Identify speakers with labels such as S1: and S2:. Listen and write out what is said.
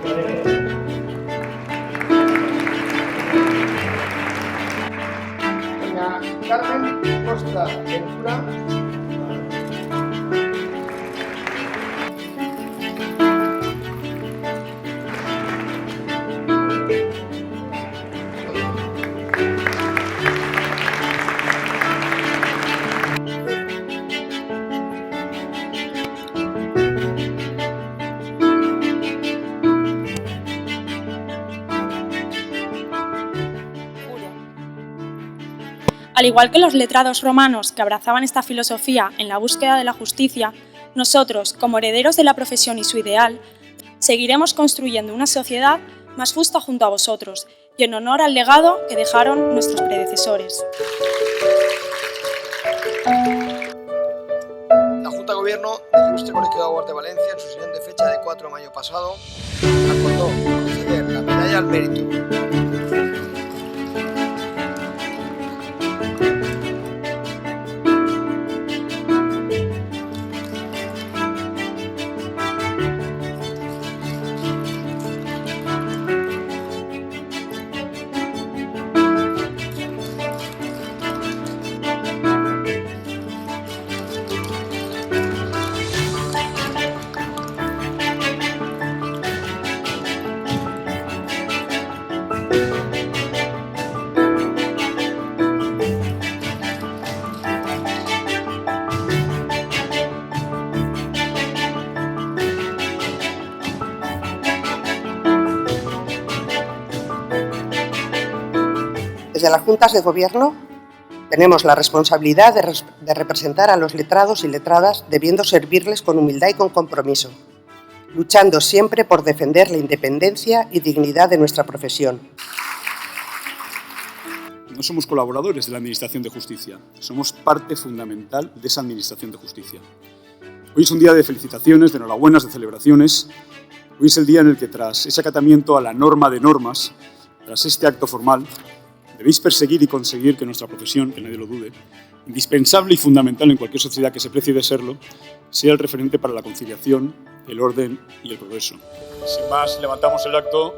S1: Doña Carmen Costa Ventura.
S2: Al igual que los letrados romanos que abrazaban esta filosofía en la búsqueda de la justicia, nosotros, como herederos de la profesión y su ideal, seguiremos construyendo una sociedad más justa junto a vosotros y en honor al legado que dejaron nuestros predecesores.
S1: La Junta de Gobierno del Ilustre Colegio de Abogados de Valencia, en su sesión de fecha de 4 de mayo pasado, acordó conceder la medalla al mérito. Desde las Juntas de Gobierno tenemos la responsabilidad de representar a los letrados y letradas, debiendo servirles con humildad y con compromiso, luchando siempre por defender la independencia y dignidad de nuestra profesión.
S3: No somos colaboradores de la Administración de Justicia, somos parte fundamental de esa Administración de Justicia. Hoy es un día de felicitaciones, de enhorabuenas, de celebraciones. Hoy es el día en el que, tras ese acatamiento a la norma de normas, tras este acto formal, debéis perseguir y conseguir que nuestra profesión, que nadie lo dude, indispensable y fundamental en cualquier sociedad que se precie de serlo, sea el referente para la conciliación, el orden y el progreso. Sin más, levantamos el acto.